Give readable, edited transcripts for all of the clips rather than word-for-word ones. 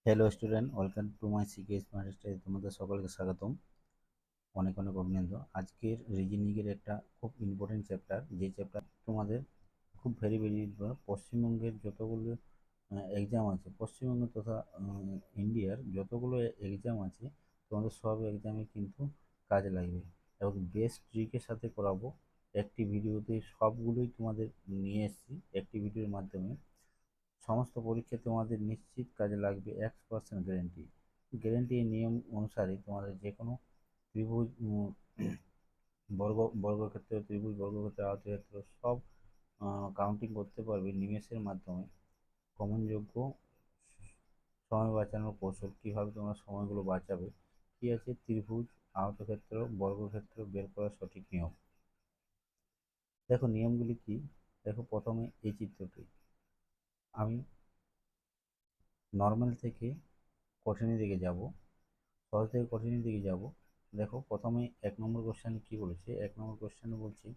Hello student, welcome to my CK smart study. তোমাদের সকলকে স্বাগতম, অনেক অনেক অভিনন্দন। আজকের রিজনিংয়ের একটা খুব ইম্পর্টেন্ট চ্যাপ্টার, যে চ্যাপ্টার তোমাদের খুব ভেরি ভেরি পশ্চিমবঙ্গের যতগুলো এক্সাম আছে, পশ্চিমবঙ্গ তথা ইন্ডিয়ার যতগুলো এক্সাম আছে, তোমাদের সব এক্সামে কিন্তু কাজে লাগবে এবং বেস্ট ট্রিকের সাথে করাবো। একটি ভিডিওতে সবগুলোই তোমাদের নিয়ে এসেছি, একটি ভিডিওর মাধ্যমে সমস্ত পরীক্ষায় তোমাদের নিশ্চিত কাজে লাগবে, 100% গ্যারেন্টি। গ্যারেন্টি নিয়ম অনুসারে তোমাদের যে কোনো ত্রিভুজ, বর্গক্ষেত্র, ত্রিভুজ, বর্গক্ষেত্র, আয়তক্ষেত্র সব কাউন্টিং করতে পারবে নিমেষের মাধ্যমে। কমনযোগ্য সময় বাঁচানোর কৌশল, কীভাবে তোমরা সময়গুলো বাঁচাবে, কী আছে ত্রিভুজ, আয়তক্ষেত্র, বর্গক্ষেত্র বের করার সঠিক নিয়ম। দেখো নিয়মগুলি কি। দেখো প্রথমে এই চিত্রটি আমি নর্মাল থেকে কঠিনের দিকে যাব, সহজ থেকে কঠিনের দিকে যাব। দেখো প্রথমে 1 নম্বর কোশ্চেনে কি বলেছে। 1 নম্বর কোশ্চেনে বলছি,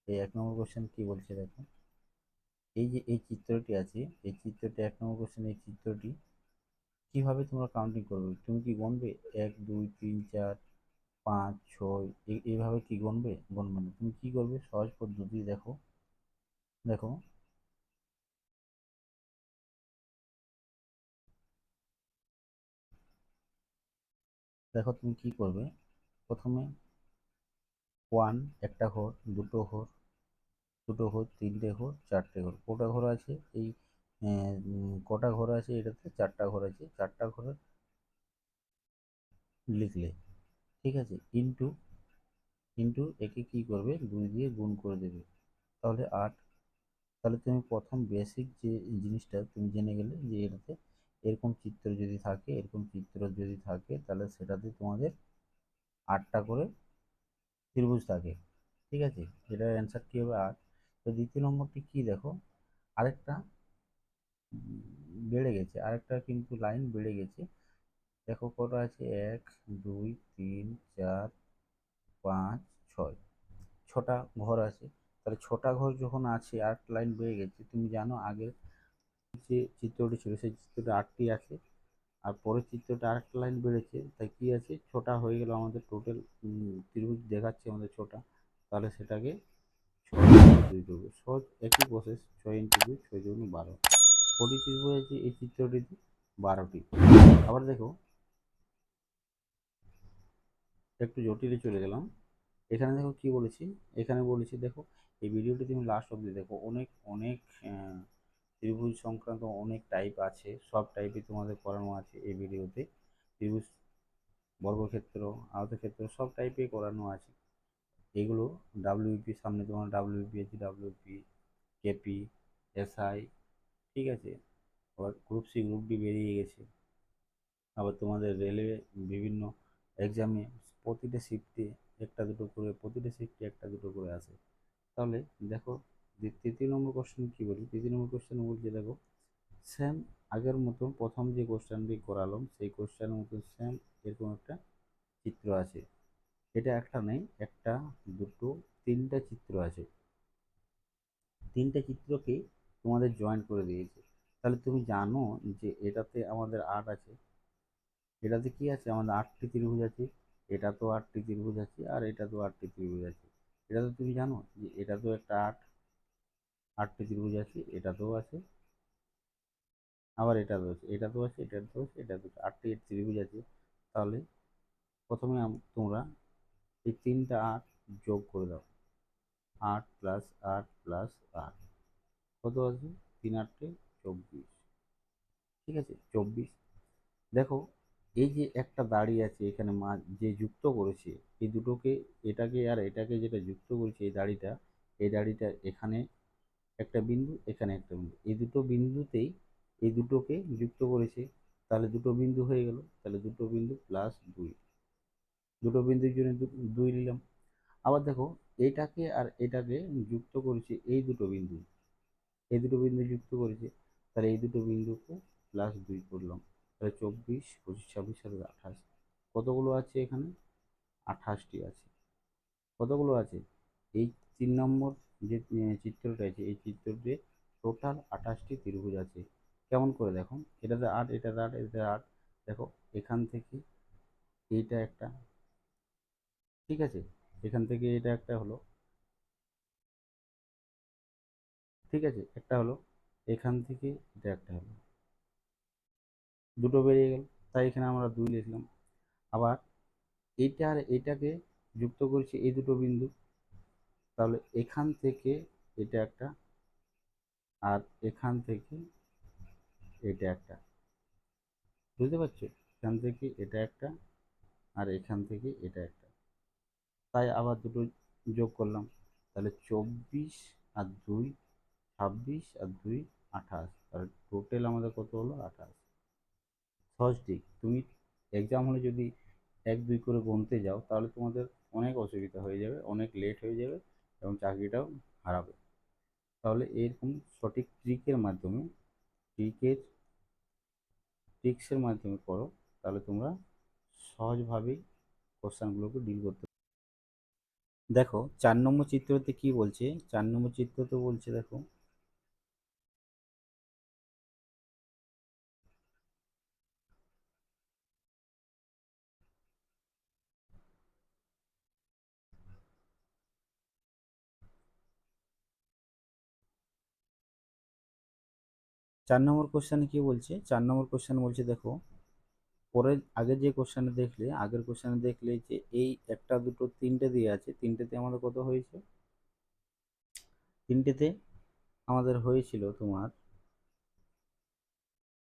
এই 1 নম্বর কোশ্চেন কি বলছে দেখো। এই যে এই চিত্রটি আছে, এই চিত্রটি 1 নম্বর কোশ্চেন, এই চিত্রটি কিভাবে তোমরা কাউন্টিং করবে, তুমি কি গুনবে 1 2 3 4 5 6 এইভাবে কি গুনবে? গুনবে না। তুমি কি করবে, সহজ পদ্ধতি দেখো। দেখো দেখো তুমি কি করবে। প্রথমে 1 একটা ঘর, দুটো ঘর, তিনটে ঘর, চারটে ঘর, কটা ঘর আছে এই কটা ঘর আছে এটাতে, চারটা ঘর আছে, চারটা ঘরে লিখলে, ঠিক আছে। ইন্টু ইন্টু একে কি করবে, 2 দিয়ে গুণ করে দেবে, তাহলে 8। তাহলে তুমি প্রথম বেসিক যে জিনিসটা তুমি জেনে গেলে যে এটাতে এরকম চিত্র যদি থাকে, তাহলে সেটাতে তোমাদের 8টা করে ত্রিভুজ থাকে, ঠিক আছে। এটার অ্যান্সার কী হবে, 8। তো দ্বিতীয় নম্বরটি কি দেখো, আরেকটা বেড়ে গেছে, আরেকটা কিন্তু লাইন বেড়ে গেছে। দেখো কটা আছে, 1 2 3 4 5 6, ছটা ঘর আছে। তাহলে ছটা ঘর যখন আছে, 8 লাইন বেড়ে গেছে, তুমি জানো আগের যে চিত্রটি ছিল সেই চিত্রটা 8টি আছে, আর পরের চিত্রটা আরেকটা লাইন বেড়েছে, তাই কি আছে, ছটা হয়ে গেল আমাদের টোটাল। ত্রিভুজ দেখাচ্ছে আমাদের ছটা, তাহলে সেটাকে 6 করবে, সহজ একই প্রসেস। 6 × 2 6 × 12, কটি ত্রিভুজ আছে এই চিত্রটিতে, 12টি। আবার দেখো একটু জটিলে চলে গেলাম। এখানে দেখো কি বলেছি, এখানে বলেছি দেখো, এই ভিডিওটি তুমি লাস্ট অবধি দেখো, অনেক অনেক ত্রিভুজ সংক্রান্ত অনেক টাইপ আছে, সব টাইপই তোমাদের করানো আছে এই ভিডিওতে। ত্রিভুজ, বর্গক্ষেত্র, আয়তক্ষেত্র সব টাইপে করানো আছে। এগুলো ডাব্লিউপি, সামনে তোমার ডাব্লিউপি আছে, ডাব্লিউপি, কেপি, এসআই, ঠিক আছে। আবার গ্রুপ সি, গ্রুপ ডি বেরিয়ে গেছে। আবার তোমাদের রেলওয়ে বিভিন্ন এক্সামে প্রতিটা শিফটে প্রতিটা শিফটে একটা দুটো করে আসে। তাহলে দেখো তৃতীয় নম্বর কোশ্চেন কি বলি, তৃতীয় নম্বর কোশ্চেন বলছে দেখো, সেম আগের মতো প্রথম যে কোশ্চেনটি করালাম সেই কোশ্চেনের মতো সেম এরকম একটা চিত্র আছে। এটা একটা নেই, একটা, দুটো, তিনটা চিত্র আছে। তিনটা চিত্রকে তোমাদের জয়েন করে দিয়েছে। তাহলে তুমি জানো যে এটাতে আমাদের 8 আছে, এটাতে কি আছে, আমাদের 8টি ত্রিভুজ আছে, এটা তো 8টি ত্রিভুজ আছে, আর এটা তো 8টি ত্রিভুজ আছে। এটা তো তুমি জানো যে এটা তো একটা 8টি ত্রিভুজ আছে, এটাতেও আছে, আবার এটাতেও আছে, এটাতেও আছে, এটাতেও আছে, এটাতেও আছে, 8টি ত্রিভুজ আছে। তাহলে প্রথমে তোমরা এই তিনটা 8 যোগ করে দাও, 8 প্লাস 8 প্লাস 8, কত আছে, 3 8 24, ঠিক আছে, 24। দেখো এই যে একটা দাড়ি আছে এখানে, যে যুক্ত করেছে এই দুটোকে, এটাকে আর এটাকে যেটা যুক্ত করেছে এই দাড়িটা, এই দাড়িটা এখানে একটা বিন্দু, এখানে একটা বিন্দু, এই দুটো বিন্দুতেই এই দুটোকে যুক্ত করেছে, তাহলে দুটো বিন্দু হয়ে গেল, তাহলে দুটো বিন্দু প্লাস 2, দুটো বিন্দুর জন্য 2 নিলাম। আবার দেখো এইটাকে আর এটাকে যুক্ত করেছে এই দুটো বিন্দু যুক্ত করেছে, তাহলে এই দুটো বিন্দুকে +2 করলাম, তাহলে 24 25 26 আর 28, কতগুলো আছে এখানে, 28টি আছে। কতগুলো আছে, এই 3 নম্বর যে চিত্রটা আছে এই চিত্রতে টোটাল 28টি ত্রিভুজ আছে। কেমন করে দেখো, এটাতে 8, এটাতে 8, এটাতে 8, দেখো এখান থেকে এইটা একটা, ঠিক আছে, এখান থেকে এটা একটা হলো, ঠিক আছে, একটা হলো, এখান থেকে এটা একটা হলো, দুটো বেরিয়ে গেল, তাই এখানে আমরা 2 লিখলাম। আবার এইটা আর এইটাকে যুক্ত করেছি এই দুটো বিন্দু, তাহলে এখান থেকে এটা একটা, আর এখান থেকে এটা একটা, বুঝতে পারছো, এখান থেকে এটা একটা, আর এখান থেকে এটা একটা, তাই আবার দুটো যোগ করলাম, তাহলে 24 আর 2 26, আর 2 28, তাহলে টোটাল আমাদের কত হলো 28। সহজ ঠিক, তুমি এক্সাম হলে যদি 1 2 করে গুনতে যাও তাহলে তোমাদের অনেক অসুবিধা হয়ে যাবে, অনেক লেট হয়ে যাবে এবং চাকরিটাও হারাবে। তাহলে এরকম সঠিক ট্রিকের ট্রিক্সের মাধ্যমে করো, তাহলে তোমরা সহজভাবেই কোশ্চেনগুলোকে ডিল করতে পারবে। দেখো 4 নম্বর চিত্রতে কি বলছে, 4 নম্বর চিত্রতে বলছে দেখো, 4 নম্বর কোশ্চেনে কি বলছে, 4 নম্বর কোশ্চেন বলছে দেখো, পরে আগের যে কোশ্চেনে দেখলে, আগের কোশ্চেনে দেখলে যে এই একটা দুটো তিনটে দিয়ে আছে, তিনটেতে আমাদের কত হয়েছে, তিনটেতে আমাদের হয়েছিল তোমার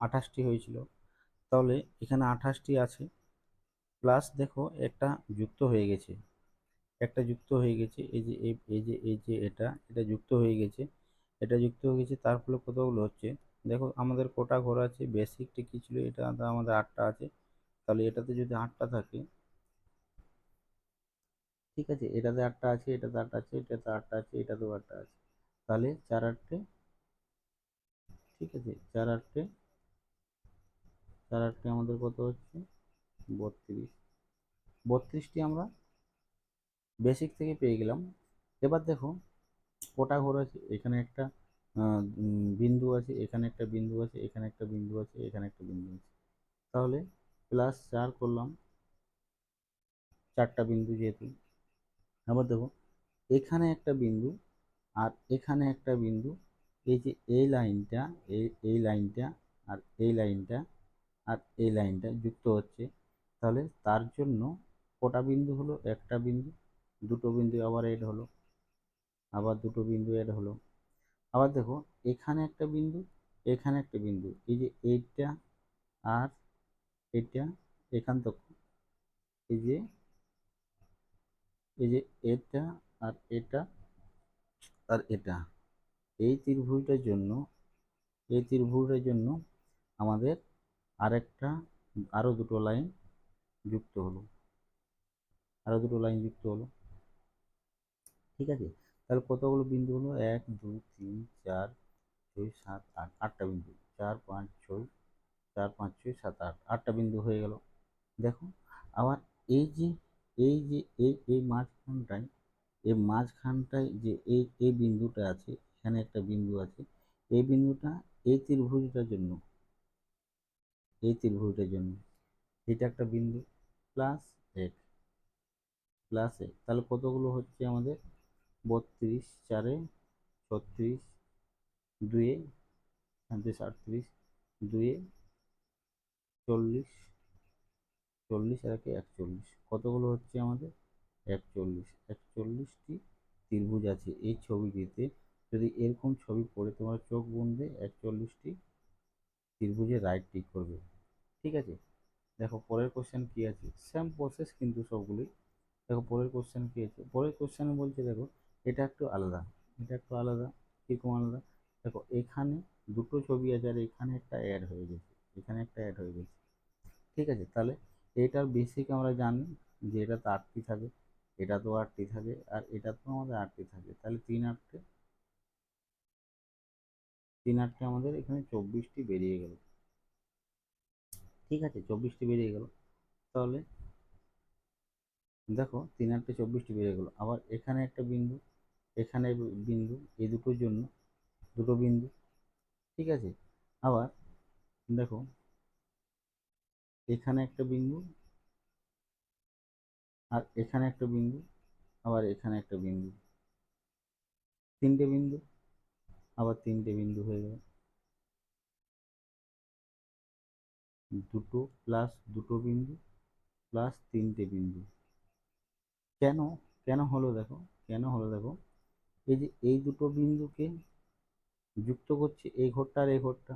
28টি হয়েছিল, তাহলে এখানে 28টি আছে, প্লাস দেখো একটা যুক্ত হয়ে গেছে, একটা যুক্ত হয়ে গেছে, এই যে এটা এটা যুক্ত হয়ে গেছে, এটা যুক্ত হয়ে গেছে, তার ফলে কতগুলো হচ্ছে, দেখো আমাদের কটা ঘর আছে, বেসিকটা কি ছিল, এটা আমাদের 8টা আছে, তাহলে এটাতে যদি 8টা থাকে, ঠিক আছে, এটাতে 8টা আছে, এটাতে 8টা আছে, এটাতে 8টা আছে, এটাতেও 8টা আছে, তাহলে 4 8টে, ঠিক আছে, 4 8টে, 4 8টে আমাদের কত হচ্ছে 32, 32টি আমরা বেসিক থেকে পেয়ে গেলাম। এবার দেখো কটা ঘর আছে, এখানে একটা বিন্দু আছে, এখানে একটা বিন্দু আছে, এখানে একটা বিন্দু আছে, এখানে একটা বিন্দু আছে, তাহলে প্লাস 4 করলাম, 4টা বিন্দু যেহেতু। আবার দেখো এখানে একটা বিন্দু, আর এখানে একটা বিন্দু, এই যে এই লাইনটা, এই লাইনটা, আর এই লাইনটা, আর এই লাইনটা যুক্ত হচ্ছে, তাহলে তার জন্য কটা বিন্দু হলো, একটা বিন্দু, দুটো বিন্দু আবার এড হলো, আবার দুটো বিন্দু এড হলো। আবার দেখো এখানে একটা বিন্দু, এখানে একটা বিন্দু, এই যে এইটা আর এটা, এখান থেকে এই যে এই যে এটা আর এটা আর এটা, এই ত্রিভুজটার জন্য, এই ত্রিভুজের জন্য আমাদের আরেকটা, আরো দুটো লাইন যুক্ত হলো, আরো দুটো লাইন যুক্ত হলো, ঠিক আছে, তাহলে কতগুলো বিন্দু হলো, 1 2 3 4 6 7 8, 8টা বিন্দু, 4 5 6, 4 5 6 7 8, 8টা বিন্দু হয়ে গেল। দেখো আবার এই যে এই মাঝখানটায়, এই মাঝখানটায় যে এই বিন্দুটা আছে, এখানে একটা বিন্দু আছে, এই বিন্দুটা এই ত্রিভুজটার জন্য, এই ত্রিভুজটার জন্য এটা একটা বিন্দু, প্লাস 1, প্লাস 1, তাহলে কতগুলো হচ্ছে আমাদের, 32, 4 36, 2 38, 2 40, 40 আর 41, কতগুলো হচ্ছে আমাদের 41, 41টি ত্রিভুজ আছে এই ছবিটিতে, যদি এরকম ছবি পড়ে তোমার চোখ বুনবে, 41টি ত্রিভুজের রাইট টিক করবে, ঠিক আছে। দেখো পরের কোশ্চেন কি আছে, সেম প্রসেস কিন্তু সবগুলোই। দেখো পরের কোশ্চেন কি আছে, পরের কোশ্চেনে বলছে দেখো এটা একটু আলাদা, এটা একটু আলাদা, কিরকম আলাদা, দেখো এখানে দুটো ছবি আছে আর এখানে একটা অ্যাড হয়ে গেছে, এখানে একটা অ্যাড হয়ে গেছে, ঠিক আছে, তাহলে এটার বেসিক আমরা জানি যে এটা তো 8টি থাকে, এটা তো 8টি থাকে, আর এটা তো আমাদের 8টি থাকে, তাহলে 3 8টে, 3 8টে আমাদের এখানে 24টি বেরিয়ে গেল, ঠিক আছে, 24টি বেরিয়ে গেল, তাহলে দেখো 3 8টে 24টি বেরিয়ে গেল। আবার এখানে একটা বিন্দু, এখানে বিন্দু, এই দুটোর জন্য দুটো বিন্দু, ঠিক আছে। আবার দেখো এখানে একটা বিন্দু, আর এখানে একটা বিন্দু, আবার এখানে একটা বিন্দু, তিনটে বিন্দু, আবার তিনটে বিন্দু হয়ে গেল। দুটো প্লাস দুটো বিন্দু প্লাস তিনটে বিন্দু। কেন কেন হলো দেখো, কেন হলো দেখো, এই যে এই দুটো বিন্দুকে যুক্ত করছে এই ঘরটা আর এই ঘরটা,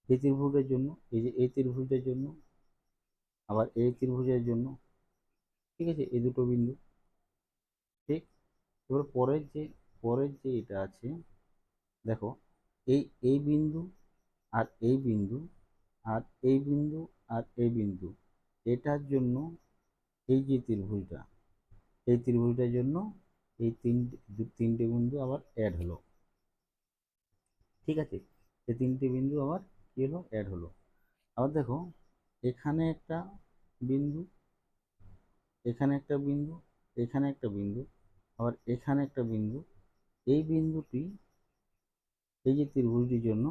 এই ত্রিভুজের জন্য, এই যে এই ত্রিভুজের জন্য, আবার এই ত্রিভুজের জন্য, ঠিক আছে, এই দুটো বিন্দু, ঠিক। এবার পরের যে এটা আছে, দেখো এই এই বিন্দু আর এই বিন্দু আর এই বিন্দু আর এই বিন্দু, এটার জন্য এই যে ত্রিভুজটা, এই ত্রিভুজটার জন্য এই তিনটে বিন্দু আবার অ্যাড হলো, ঠিক আছে। এই তিনটে বিন্দু আবার কি হলো, অ্যাড হলো। আবার দেখো এখানে একটা বিন্দু, এখানে একটা বিন্দু, এখানে একটা বিন্দু, আবার এখানে একটা বিন্দু, এই বিন্দুটি এই যে ত্রিভুজটির জন্য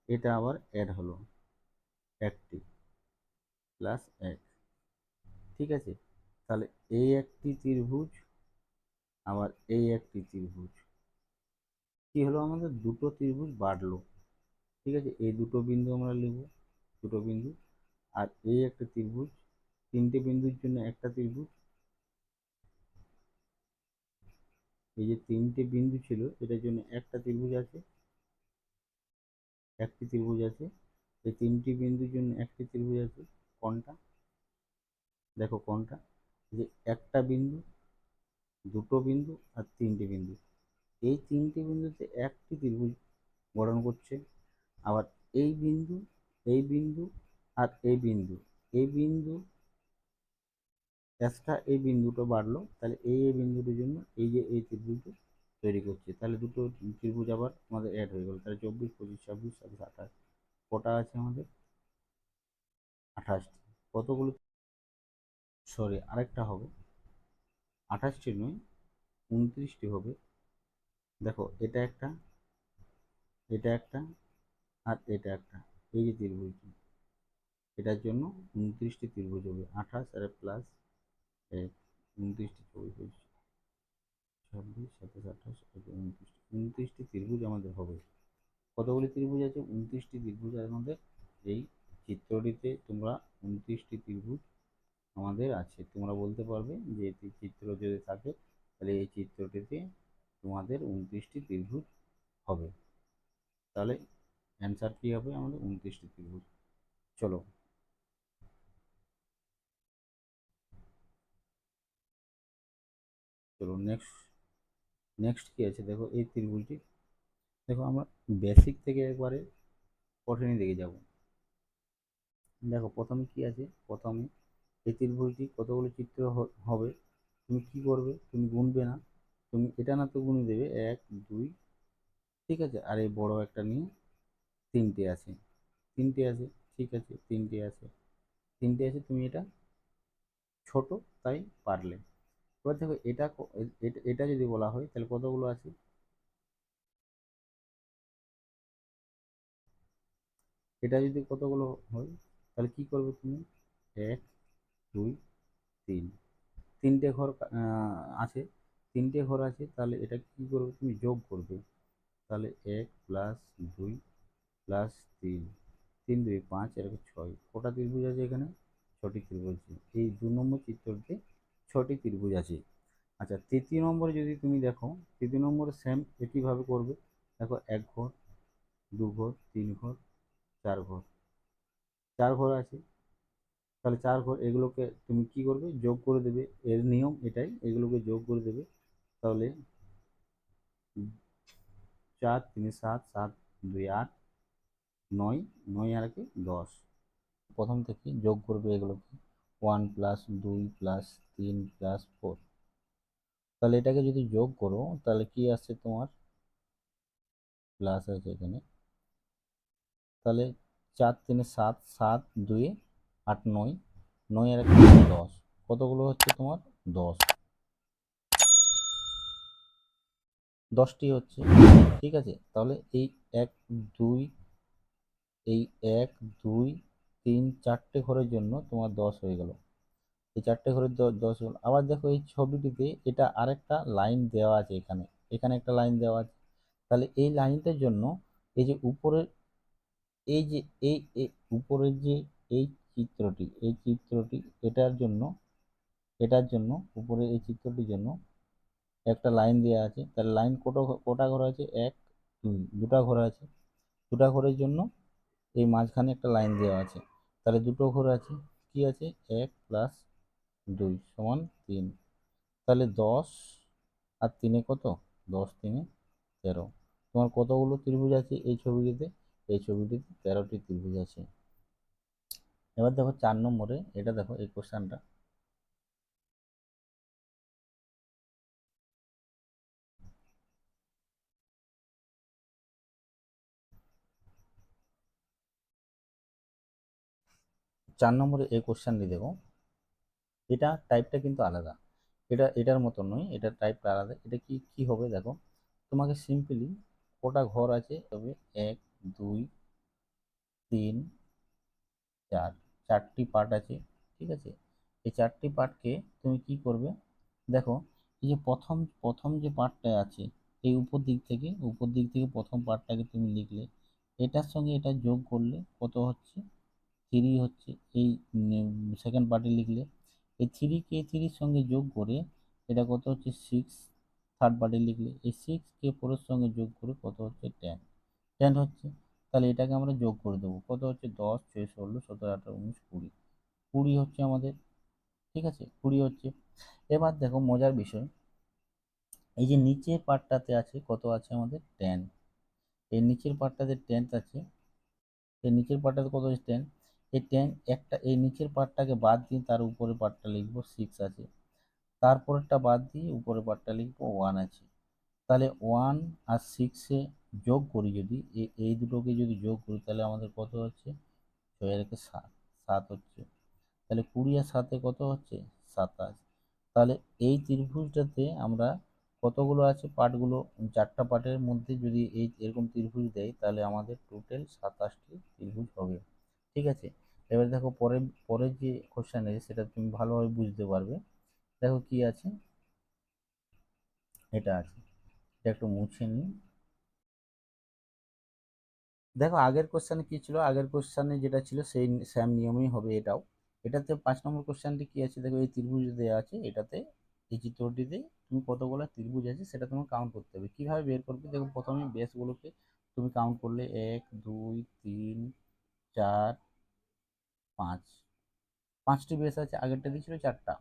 এটা আবার অ্যাড হলো, একটি প্লাস এক, ঠিক আছে। তাহলে এই একটি ত্রিভুজ, আবার এই একটি ত্রিভুজ, কি হলো, আমাদের দুটো ত্রিভুজ বাড়লো, ঠিক আছে। এই দুটো বিন্দু আমরা নেব, দুটো বিন্দু, আর এই একটা ত্রিভুজ, তিনটে বিন্দুর জন্য একটা ত্রিভুজ, এই যে তিনটে বিন্দু ছিল এটার জন্য একটা ত্রিভুজ আছে, একটি ত্রিভুজ আছে, এই তিনটি বিন্দুর জন্য একটি ত্রিভুজ আছে। কোনটা, দেখো কোনটা, যে একটা বিন্দু, দুটো বিন্দু আর তিনটে বিন্দু, এই তিনটে বিন্দুতে একটি ত্রিভুজ গঠন করছে। আবার এই বিন্দু, এই বিন্দু আর এই বিন্দু, এই বিন্দু এক্সট্রা এই বিন্দুটা বাড়লো, তাহলে এই বিন্দুটির জন্য এই যে এই ত্রিভুজটি তৈরি করছে, তাহলে দুটো ত্রিভুজ আবার আমাদের অ্যাড হয়ে গেল। তাহলে 24, 25, 26, 27, 28, কটা আছে আমাদের, 28টি। কতগুলো, সরি আরেকটা হবে, 28টি নয়, 29টি হবে। দেখো এটা একটা, এটা একটা, আর এটা একটা, এই যে ত্রিভুজটি, এটার জন্য 29টি ত্রিভুজ হবে। 28 আর প্লাস 1, 29টি, 24, 26, 27, 28, 29টি ত্রিভুজ আমাদের হবে। কতগুলি ত্রিভুজ আছে, 29টি ত্রিভুজ আমাদের এই চিত্রটিতে, তোমরা 29টি ত্রিভুজ আমাদের আছে। তোমরা বলতে পারবে যে এটি চিত্র যদি থাকে তাহলে এই চিত্রটিতে তোমাদের 29টি ত্রিভুজ হবে। তাহলে অ্যান্সার কি হবে আমাদের, 29টি ত্রিভুজ। চলো চলো নেক্সট, নেক্সট কি আছে দেখো, এই ত্রিভুজটি, দেখো আমরা বেসিক থেকে একবারে কঠিন দিকে যাব। দেখো প্রথমে কি আছে, প্রথমে এই ত্রিভুজটি কতগুলো চিত্র হবে, তুমি কি করবে, তুমি গুনবে না, তুমি এটা না তো গুনে দেবে 1, 2, ঠিক আছে, আর এই বড় একটা নিয়ে তিনটে আছে, তিনটে আছে, ঠিক আছে, তিনটে আছে, তিনটে আছে, তুমি এটা ছোট তাই পারলে। এবার দেখো এটা এটা যদি বলা হয় তাহলে কতগুলো আছে, এটা যদি কতগুলো হয় তাহলে কি করবে তুমি, 1, 2, 3, তিনটে ঘর আছে, তিনটে ঘর আছে, তাহলে এটা কি করবে, তুমি যোগ করবে। তাহলে 1 প্লাস 2 প্লাস 3, 3 2 5 আর 6, কটা ত্রিভুজ আছে এখানে, 6টি ত্রিভুজ আছে। এই 2 নম্বর চিত্রটিতে 6টি ত্রিভুজ আছে। আচ্ছা তৃতীয় নম্বরে যদি তুমি দেখো, তৃতীয় নম্বরে সেম একইভাবে করবে। দেখো 1 ঘর, 2 ঘর, 3 ঘর, 4 ঘর, 4 ঘর আছে, তাহলে 4 ঘর, এগুলোকে তুমি কি করবে, যোগ করে দেবে, এর নিয়ম এটাই, এগুলোকে যোগ করে দেবে। তাহলে 4 3 7, 7 2 8, 9, 9 আর কি 10, প্রথম থেকে যোগ করবে এগুলোকে, 1 প্লাস 2 প্লাস 3 প্লাস 4, তাহলে এটাকে যদি যোগ করো তাহলে কি আসছে তোমার, প্লাস আছে এখানে, তাহলে 4 3 7, 7 2 8, 9, 9 আর 10, কতগুলো হচ্ছে তোমার, 10, 10টি হচ্ছে, ঠিক আছে। তাহলে এই 1 2, এই 1 2 3 4টে ঘরের জন্য তোমার 10 হয়ে গেল। এই 4টে ঘরের 10 হলো। আবার দেখো এই ছবিটিতে এটা আরেকটা লাইন দেওয়া আছে, এখানে এখানে একটা লাইন দেওয়া আছে। তাহলে এই লাইনটার জন্য এই যে উপরের এই যে উপরের যে এই চিত্রটি এটার জন্য উপরে এই চিত্রটির জন্য একটা লাইন দেওয়া আছে। তাহলে লাইন কটা ঘর আছে? 1 2 দুটা ঘর আছে। দুটা ঘরের জন্য এই মাঝখানে একটা লাইন দেওয়া আছে। তাহলে দুটো ঘর আছে, কি আছে? 1 প্লাস 2 সমান 3। তাহলে 10 আর 3 কত? 10 3 13। তোমার কতগুলো ত্রিভুজ আছে এই ছবিটিতে? এই ছবিটিতে 13টি ত্রিভুজ আছে। এবার দেখো 4 নম্বরে, এটা দেখো এই কোশ্চেনটা। 4 নম্বরে এই কোশ্চেনটি দেখো, এটা টাইপটা কিন্তু আলাদা। এটার মতো নয়, এটা টাইপটা আলাদা। এটা কি কি হবে দেখো, তোমাকে সিম্পলি কটা ঘর আছে তবে 1 2 3 4, 4টি পার্ট আছে, ঠিক আছে। এই 4টি পার্টকে তুমি কি করবে দেখো, এই যে প্রথম প্রথম যে পার্টটা আছে, এই উপর দিক থেকে প্রথম পার্টটাকে তুমি লিখলে, এটার সঙ্গে এটা যোগ করলে কত হচ্ছে? 3 হচ্ছে। এই সেকেন্ড পার্টে লিখলে এই 3কে 3-র সঙ্গে যোগ করে এটা কত হচ্ছে? 6। থার্ড পার্টে লিখলে এই 6কে 4-এর সঙ্গে যোগ করে কত হচ্ছে? 10। 10 হচ্ছে। তাহলে এটাকে আমরা যোগ করে দেবো, কত হচ্ছে? 10 6 16 17 18 19 20। 20 হচ্ছে আমাদের, ঠিক আছে, 20 হচ্ছে। এবার দেখো মজার বিষয়, এই যে নিচের পার্টটাতে আছে কত আছে আমাদের? 10। এই নিচের পার্টটাতে 10 আছে। এই নিচের পার্টটাতে কত আছে? 10। এই 10 একটা, এই নিচের পার্টটাকে বাদ দিয়ে তার উপরের পার্টটা লিখবো 6 আছে। তারপরেরটা বাদ দিয়ে উপরের পার্টটা লিখবো 1 আছে। তাহলে 1 আর 6-এ যোগ করি যদি, এই দুটোকে যদি যোগ করি তাহলে আমাদের কত হচ্ছে? 6 আর 7, 7 হচ্ছে। তাহলে 20 আর 7-এ কত হচ্ছে? 27। তাহলে এই ত্রিভুজটাতে আমরা কতগুলো আছে পার্টগুলো? 4টা পার্টের মধ্যে যদি এই এরকম ত্রিভুজ দেয় তাহলে আমাদের টোটাল 27টি ত্রিভুজ হবে, ঠিক আছে। এবার দেখো পরের পরের যে কোশ্চেন আছে সেটা তুমি ভালোভাবে বুঝতে পারবে। দেখো কি আছে, এটা আছে। এটা একটু মুছে নিই। দেখো আগের কোশ্চেনে কি ছিল, আগের কোশ্চেনে যেটা ছিল সেই সেম নিয়মেই হবে এটাও। এটাতে 5 নম্বর কোশ্চেনটি কি আছে দেখো, এই ত্রিভুজ দেওয়া আছে এটাতে, এই চিত্রটিতে তুমি কতগুলো ত্রিভুজ আছে সেটা তোমার কাউন্ট করতে হবে। কিভাবে বের করবে দেখো, প্রথমে বেসগুলোকে তুমি কাউন্ট করলে 1 2 3 4 5, 5টি বেস আছে, আগেরটা দিয়েছিল 4টা।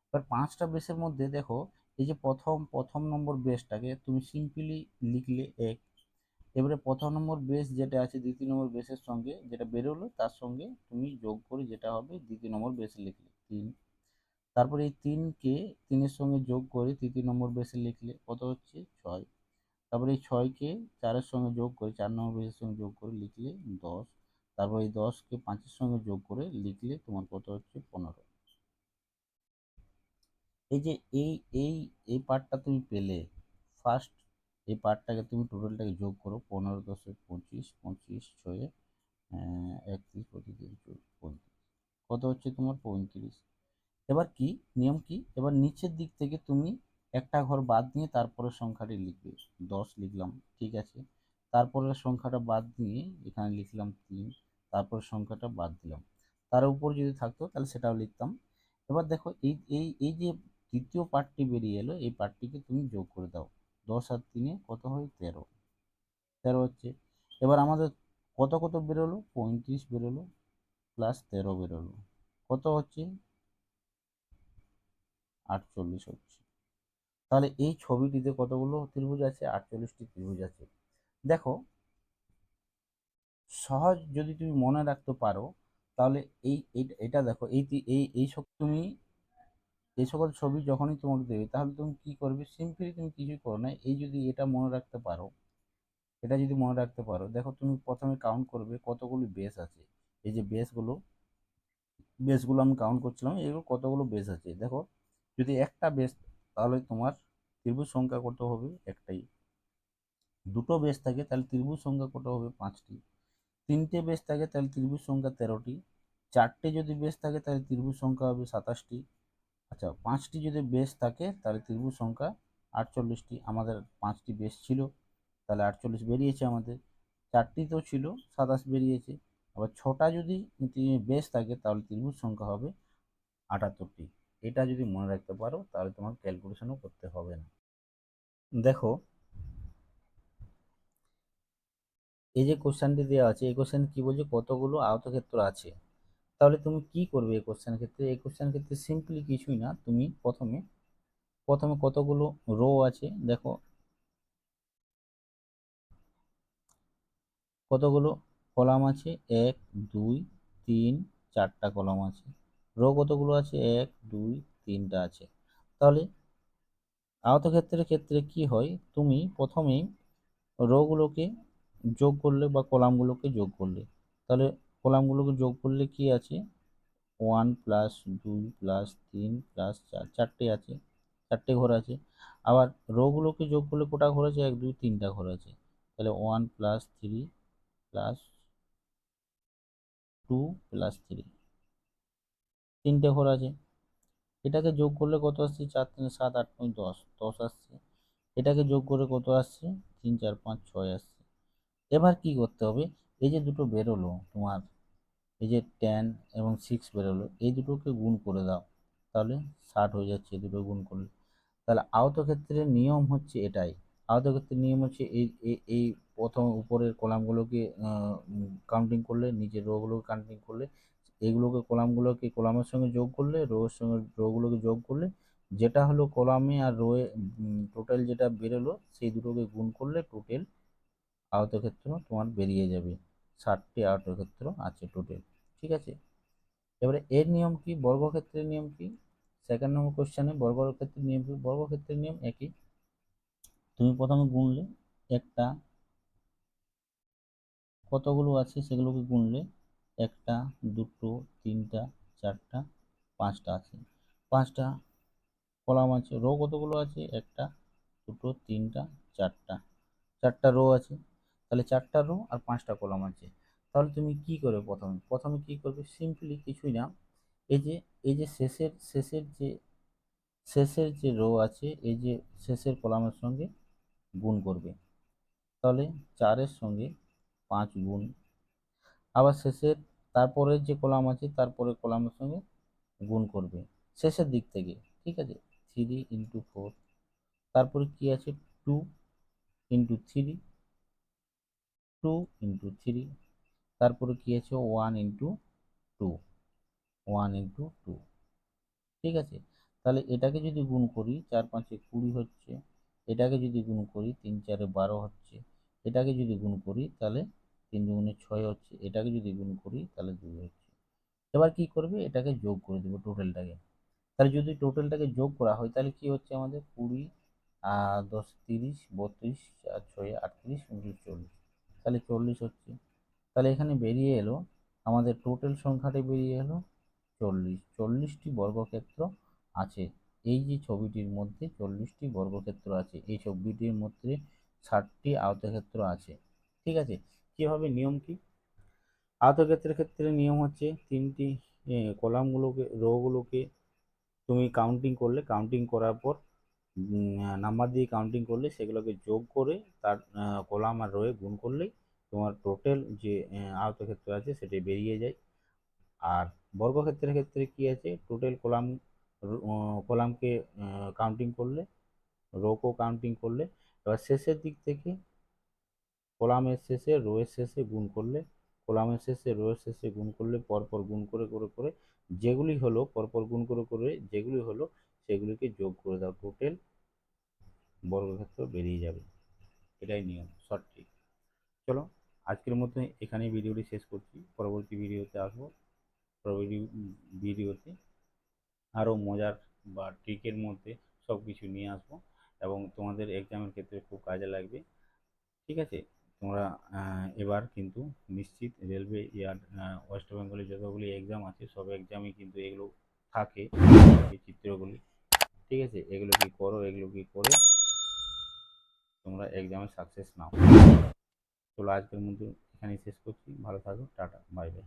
এবার 5টা বেসের মধ্যে দেখো, এই যে প্রথম প্রথম নম্বর বেসটাকে তুমি সিম্পলি লিখলে 1। এবারে প্রথম নম্বর বেস যেটা আছে দ্বিতীয় নম্বর বেসের সঙ্গে যেটা বেরোলো তার সঙ্গে তুমি যোগ করে যেটা হবে দ্বিতীয় নম্বর বেসে লিখলে 3। তারপরে এই 3কে 3-এর সঙ্গে যোগ করে তৃতীয় নম্বর বেসে লিখলে কত হচ্ছে? 6। তারপরে এই 6কে 4-এর সঙ্গে যোগ করে 4 নম্বর বেসের সঙ্গে যোগ করে লিখলে 10। তারপর এই 10কে 5-এর সঙ্গে যোগ করে লিখলে তোমার কত হচ্ছে? 15। এই যে এই এই এই পার্টটা তুমি পেলে, ফার্স্ট এই পার্টটাকে তুমি টোটালটাকে যোগ করো, 15 10 25 25 6 31 32 34, কত হচ্ছে তোমার? 35। এবার কি নিয়ম কি, এবার নিচের দিক থেকে তুমি একটা ঘর বাদ দিয়ে তারপরের সংখ্যাটি লিখবে। 10 লিখলাম, ঠিক আছে। তারপরের সংখ্যাটা বাদ দিয়ে এখানে লিখলাম 3, তারপরের সংখ্যাটা বাদ দিলাম। তার উপর যদি থাকতো তাহলে সেটাও লিখতাম। এবার দেখো এই এই এই যে তৃতীয় পার্টটি বেরিয়ে এলো, এই পার্টটিকে তুমি যোগ করে দাও। 10 আর 3-এ কত হয়? 13। 13 হচ্ছে। এবার আমাদের কত কত বেরোলো? 35 বেরোলো প্লাস 13 বেরোলো, কত হচ্ছে? 48 হচ্ছে। তাহলে এই ছবিটিতে কতগুলো ত্রিভুজ আছে? 48টি ত্রিভুজ আছে। দেখো সহজ যদি তুমি মনে রাখতে পারো তাহলে এটা দেখো, এই সব তুমি এই সকল ছবি যখনই তোমাকে দেবে তাহলে তুমি কি করবে? সিম্পলি তুমি কিছুই করো না, এই যদি এটা মনে রাখতে পারো, এটা যদি মনে রাখতে পারো, দেখো তুমি প্রথমে কাউন্ট করবে কতগুলো বেস আছে। এই যে বেসগুলো আমি কাউন্ট করছিলাম, এগুলো কতগুলো বেস আছে দেখো। যদি একটা বেস, তাহলে তোমার ত্রিভুজ সংখ্যা কত হবে? একটাই। দুটো বেস থাকে তাহলে ত্রিভুজ সংখ্যা কত হবে? 5টি। তিনটে বেস থাকে তাহলে ত্রিভুজ সংখ্যা 13টি, চারটে যদি বেস থাকে তাহলে ত্রিভুজ সংখ্যা হবে 27টি, আচ্ছা 5টি যদি বেস থাকে তাহলে ত্রিভুজ সংখ্যা 48টি। আমাদের 5টি বেস ছিল তাহলে 48 বেরিয়েছে আমাদের, 4টি তো ছিল 27 বেরিয়েছে। আবার 6টা যদি বেস থাকে তাহলে ত্রিভুজ সংখ্যা হবে 78টি। এটা যদি মনে রাখতে পারো তাহলে তোমার ক্যালকুলেশনও করতে হবে না। দেখো এই যে কোশ্চেনটি দেওয়া আছে, এই কোশ্চেন কি বলছে, কতগুলো আয়তক্ষেত্র আছে। তাহলে তুমি কি করবে এই কোশ্চেন ক্ষেত্রে? এই কোশ্চেন ক্ষেত্রে সিম্পলি কিছুই না, তুমি প্রথমে প্রথমে কতগুলো রো আছে দেখো, কতগুলো কলাম আছে, 1 2 3 4টা কলাম আছে। রো কতগুলো আছে, 1 2 3টা আছে। তাহলে আয়তক্ষেত্রের ক্ষেত্রে কি হয়, তুমি প্রথমেই রোগুলোকে যোগ করলে বা কলামগুলোকে যোগ করলে, তাহলে কলামগুলোকে যোগ করলে কি আছে, 1 প্লাস 2 প্লাস 3 প্লাস 4, 4টে আছে, 4টে ঘর আছে। আবার রোগুলোকে যোগ করলে কোটা ঘর আছে, 1 2 3টা ঘর আছে। তাহলে 1 প্লাস 3 প্লাস 2 প্লাস 3, 3টে ঘর আছে। এটাকে যোগ করলে কত আসছে, 4 3 7 8 9 10, 10 আসছে। এটাকে যোগ করে কত আসছে, 3 4 5 6 আসছে। এবার কি করতে হবে, এই যে দুটো বেরোলো তোমার, এই যে 10 এবং 6 বেরোলো, এই দুটোকে গুণ করে দাও, তাহলে 60 হয়ে যাচ্ছে এই দুটো গুণ করলে। তাহলে আয়তক্ষেত্রের নিয়ম হচ্ছে এটাই, আয়তক্ষেত্রের নিয়ম হচ্ছে এই এই এই প্রথম উপরের কলামগুলোকে কাউন্টিং করলে, নিচের রোগুলোকে কাউন্টিং করলে, এইগুলোকে কলামগুলোকে কলামের সঙ্গে যোগ করলে, রোয়ের সঙ্গে রোগুলোকে যোগ করলে, যেটা হলো কলামে আর রোয়ে টোটাল যেটা বেরোলো সেই দুটোকে গুণ করলে টোটাল আয়তক্ষেত্র তোমার বেরিয়ে যাবে। 60টি আয়তক্ষেত্র আছে টোটাল, ঠিক আছে। এবারে এর নিয়ম কি, বর্গক্ষেত্রের নিয়ম কি, সেকেন্ড নম্বর কোশ্চেনে বর্গক্ষেত্রের নিয়ম কি, বর্গক্ষেত্রের নিয়ম একই। তুমি প্রথমে গুনলে, একটা কতগুলো আছে সেগুলোকে গুনলে, একটা দুটো তিনটা চারটা 5টা আছে, 5টা কলাম আছে। রো কতগুলো আছে, একটা দুটো তিনটা চারটা, 4টা রো আছে। তাহলে 4টা রো আর 5টা কলাম আছে। তাহলে তুমি কি করবে, প্রথমে প্রথমে কি করবে, সিম্পলি কিছুই না, এই যে এই যে শেষের যে রো আছে, এই যে শেষের কলামের সঙ্গে গুণ করবে। তাহলে 4-এর সঙ্গে 5 গুণ, আবার শেষের তারপরের যে কলাম আছে তারপরের কলামের সঙ্গে গুণ করবে শেষের দিক থেকে, ঠিক আছে। 3 ইন্টু 4, তারপরে কি আছে, 2 ইন্টু 3, 2 ইন্টু 3, তারপরে কি আছে, 1 ইন্টু 2, 1 ইন্টু 2, ঠিক আছে। তাহলে এটাকে যদি গুণ করি, 4 5-এ 20 হচ্ছে, এটাকে যদি গুণ করি 3 4-এ 12 হচ্ছে, এটাকে যদি গুণ করি তাহলে 3 দুগুণে 6 হচ্ছে, এটাকে যদি গুণ করি তাহলে 2 হচ্ছে। এবার কি করবে, এটাকে যোগ করে দেবো টোটালটাকে। তাহলে যদি টোটালটাকে যোগ করা হয় তাহলে কি হচ্ছে আমাদের, 20 আর 10 30 32 আর 6 38 39 40, তাহলে 40 হচ্ছে। তাহলে এখানে বেরিয়ে এলো আমাদের টোটাল সংখ্যাটা বেরিয়ে এলো 40, 40টি বর্গক্ষেত্র আছে। এই যে ছবিটির মধ্যে 40টি বর্গক্ষেত্র আছে, এই ছবিটির মধ্যে 60টি আয়তক্ষেত্র আছে, ঠিক আছে। কিভাবে, নিয়ম কি, আয়তক্ষেত্রের ক্ষেত্রে নিয়ম হচ্ছে তিনটি কলামগুলোকে রোগুলোকে তুমি কাউন্টিং করলে, কাউন্টিং করার পর নাম্বার দিয়ে কাউন্টিং করলে সেগুলোকে যোগ করে তার কলাম আর রোয়ে গুণ করলেই তোমার টোটাল যে আয়তক্ষেত্র আছে সেটা বেরিয়ে যায়। আর বর্গক্ষেত্রের ক্ষেত্রে কি আছে, টোটাল কলামকে কাউন্টিং করলে, রোকেও কাউন্টিং করলে, এবার শেষের দিক থেকে কলামের শেষে রোয়ের শেষে গুণ করলে, কলামের শেষে রোয়ের শেষে গুণ করলে, পরপর গুণ করে করে করে যেগুলি হলো, পরপর গুণ করে করে যেগুলি হলো সেগুলিকে যোগ করে দাও, টোটাল বর্গক্ষেত্র বেরিয়ে যাবে। এটাই নিয়ম, শর্ট ট্রিক। চলো আজকের মতো এখানেই ভিডিওটি শেষ করছি, পরবর্তী ভিডিওতে আসবো। পরবর্তী ভিডিওতে আরও মজার বা ট্রিকের মধ্যে সব কিছু নিয়ে আসবো এবং তোমাদের এক্সামের ক্ষেত্রে খুব কাজে লাগবে, ঠিক আছে। তোমরা এবার কিন্তু নিশ্চিত রেলওয়ে ইয়ার ওয়েস্ট বেঙ্গলের যতগুলি এক্সাম আছে সব এক্সামে কিন্তু এগুলো থাকে, এই চিত্রগুলি, ঠিক আছে। এগুলো কি করো, এগুলো কি করে তোমরা এক্সামে সাকসেস নাও। চলো আজকের মধ্যে এখানেই শেষ করছি। ভালো থাকো, টাটা, বাই বাই।